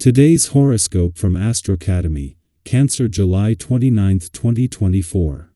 Today's horoscope from AstroCademy, Cancer, July 29, 2024.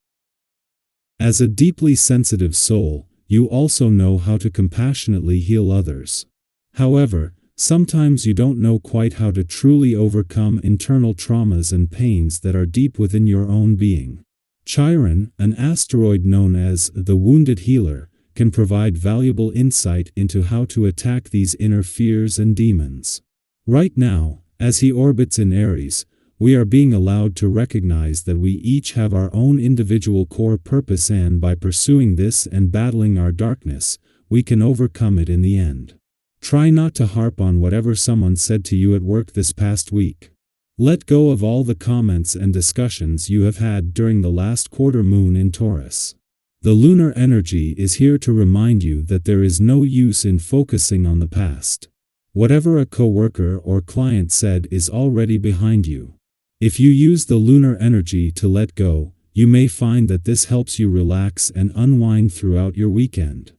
As a deeply sensitive soul, you also know how to compassionately heal others. However, sometimes you don't know quite how to truly overcome internal traumas and pains that are deep within your own being. Chiron, an asteroid known as the Wounded Healer, can provide valuable insight into how to attack these inner fears and demons. Right now, as he orbits in Aries, we are being allowed to recognize that we each have our own individual core purpose, and by pursuing this and battling our darkness, we can overcome it in the end. Try not to harp on whatever someone said to you at work this past week. Let go of all the comments and discussions you have had during the last quarter moon in Taurus. The lunar energy is here to remind you that there is no use in focusing on the past. Whatever a coworker or client said is already behind you. If you use the lunar energy to let go, you may find that this helps you relax and unwind throughout your weekend.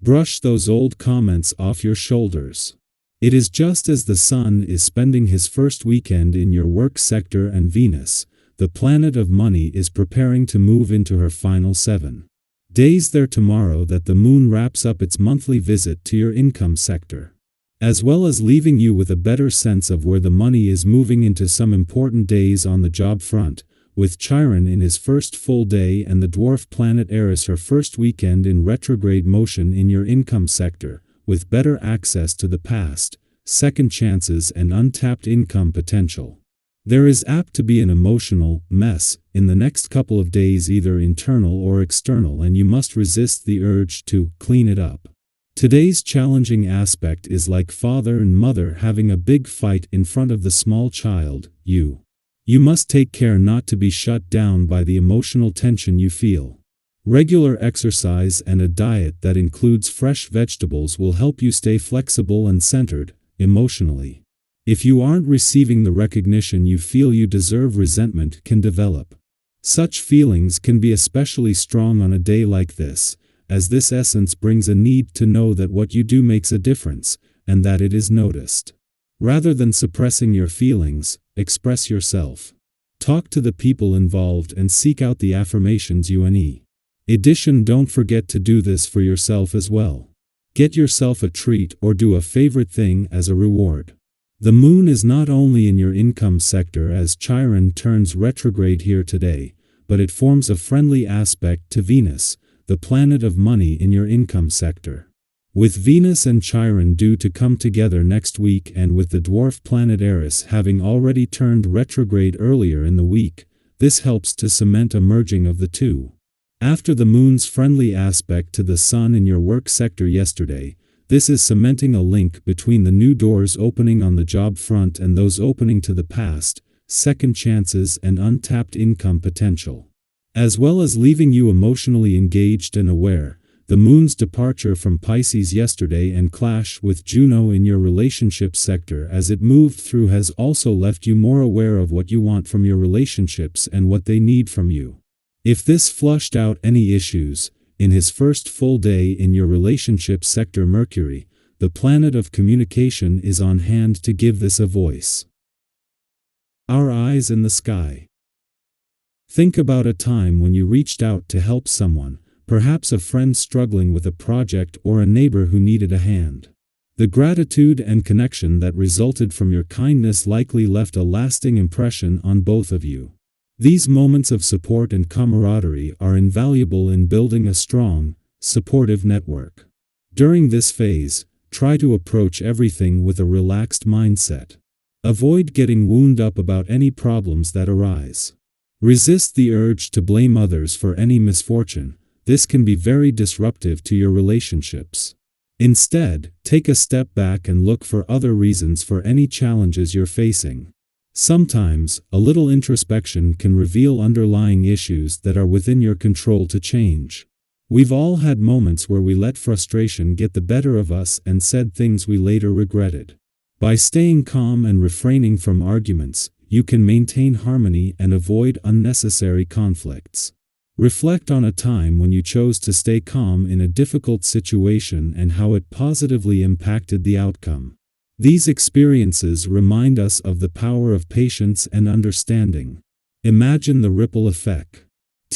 Brush those old comments off your shoulders. It is just as the Sun is spending his first weekend in your work sector and Venus, the planet of money, is preparing to move into her final 7 days there tomorrow that the Moon wraps up its monthly visit to your income sector, as well as leaving you with a better sense of where the money is moving into some important days on the job front, with Chiron in his first full day and the dwarf planet Eris her first weekend in retrograde motion in your income sector, with better access to the past, second chances and untapped income potential. There is apt to be an emotional mess in the next couple of days, either internal or external, and you must resist the urge to clean it up. Today's challenging aspect is like father and mother having a big fight in front of the small child, you. You must take care not to be shut down by the emotional tension you feel. Regular exercise and a diet that includes fresh vegetables will help you stay flexible and centered emotionally. If you aren't receiving the recognition you feel you deserve, resentment can develop. Such feelings can be especially strong on a day like this, as this essence brings a need to know that what you do makes a difference, and that it is noticed. Rather than suppressing your feelings, express yourself. Talk to the people involved and seek out the affirmations you need. Don't forget to do this for yourself as well. Get yourself a treat or do a favorite thing as a reward. The Moon is not only in your income sector as Chiron turns retrograde here today, but it forms a friendly aspect to Venus, the planet of money in your income sector. With Venus and Chiron due to come together next week, and with the dwarf planet Eris having already turned retrograde earlier in the week, this helps to cement a merging of the two. After the Moon's friendly aspect to the Sun in your work sector yesterday, this is cementing a link between the new doors opening on the job front and those opening to the past, second chances and untapped income potential. As well as leaving you emotionally engaged and aware, the Moon's departure from Pisces yesterday and clash with Juno in your relationship sector as it moved through has also left you more aware of what you want from your relationships and what they need from you. If this flushed out any issues, in his first full day in your relationship sector, Mercury, the planet of communication, is on hand to give this a voice. Our eyes in the sky. Think about a time when you reached out to help someone, perhaps a friend struggling with a project or a neighbor who needed a hand. The gratitude and connection that resulted from your kindness likely left a lasting impression on both of you. These moments of support and camaraderie are invaluable in building a strong, supportive network. During this phase, try to approach everything with a relaxed mindset. Avoid getting wound up about any problems that arise. Resist the urge to blame others for any misfortune. This can be very disruptive to your relationships. Instead, take a step back and look for other reasons for any challenges you're facing. Sometimes, a little introspection can reveal underlying issues that are within your control to change. We've all had moments where we let frustration get the better of us and said things we later regretted. By staying calm and refraining from arguments, you can maintain harmony and avoid unnecessary conflicts. Reflect on a time when you chose to stay calm in a difficult situation and how it positively impacted the outcome. These experiences remind us of the power of patience and understanding. Imagine the ripple effect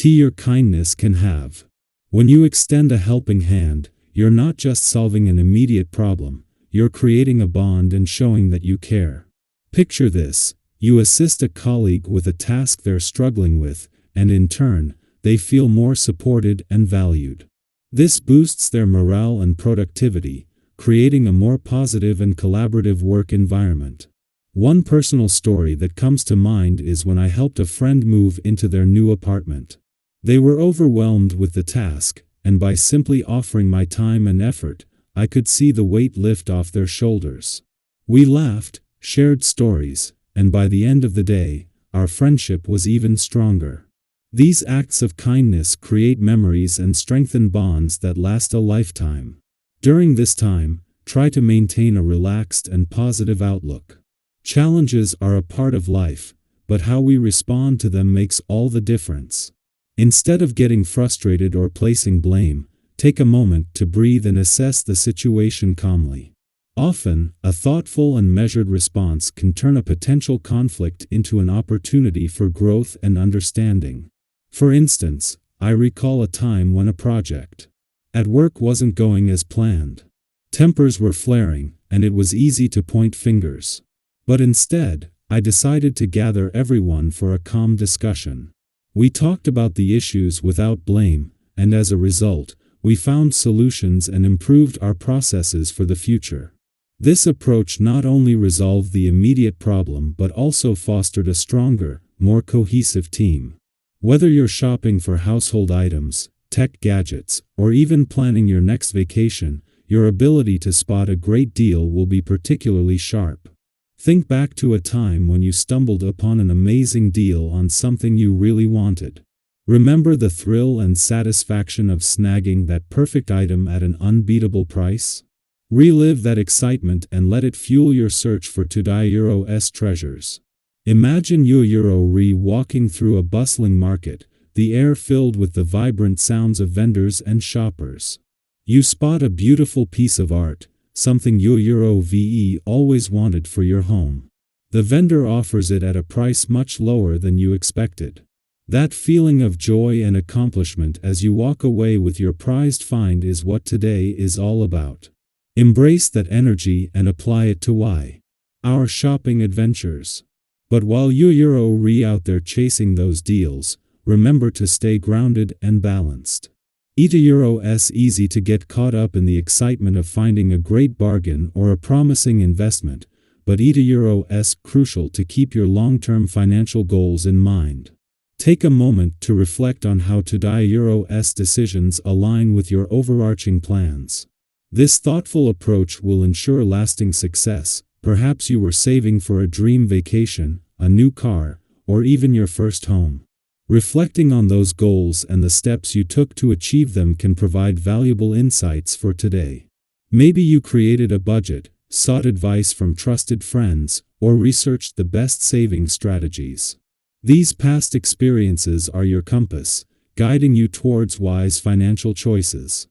your kindness can have. When you extend a helping hand, you're not just solving an immediate problem, you're creating a bond and showing that you care. Picture this: you assist a colleague with a task they're struggling with, and in turn, they feel more supported and valued. This boosts their morale and productivity, creating a more positive and collaborative work environment. One personal story that comes to mind is when I helped a friend move into their new apartment. They were overwhelmed with the task, and by simply offering my time and effort, I could see the weight lift off their shoulders. We laughed, shared stories, and by the end of the day, our friendship was even stronger. These acts of kindness create memories and strengthen bonds that last a lifetime. During this time, try to maintain a relaxed and positive outlook. Challenges are a part of life, but how we respond to them makes all the difference. Instead of getting frustrated or placing blame, take a moment to breathe and assess the situation calmly. Often, a thoughtful and measured response can turn a potential conflict into an opportunity for growth and understanding. For instance, I recall a time when a project at work wasn't going as planned. Tempers were flaring, and it was easy to point fingers. But instead, I decided to gather everyone for a calm discussion. We talked about the issues without blame, and as a result, we found solutions and improved our processes for the future. This approach not only resolved the immediate problem but also fostered a stronger, more cohesive team. Whether you're shopping for household items, tech gadgets, or even planning your next vacation, your ability to spot a great deal will be particularly sharp. Think back to a time when you stumbled upon an amazing deal on something you really wanted. Remember the thrill and satisfaction of snagging that perfect item at an unbeatable price? Relive that excitement and let it fuel your search for today's treasures. Imagine you're walking through a bustling market, the air filled with the vibrant sounds of vendors and shoppers. You spot a beautiful piece of art, something you've always wanted for your home. The vendor offers it at a price much lower than you expected. That feeling of joy and accomplishment as you walk away with your prized find is what today is all about. Embrace that energy and apply it to our shopping adventures. But while you're out there chasing those deals, remember to stay grounded and balanced. It's easy to get caught up in the excitement of finding a great bargain or a promising investment, but it's crucial to keep your long-term financial goals in mind. Take a moment to reflect on how today's decisions align with your overarching plans. This thoughtful approach will ensure lasting success. Perhaps you were saving for a dream vacation, a new car, or even your first home. Reflecting on those goals and the steps you took to achieve them can provide valuable insights for today. Maybe you created a budget, sought advice from trusted friends, or researched the best saving strategies. These past experiences are your compass, guiding you towards wise financial choices.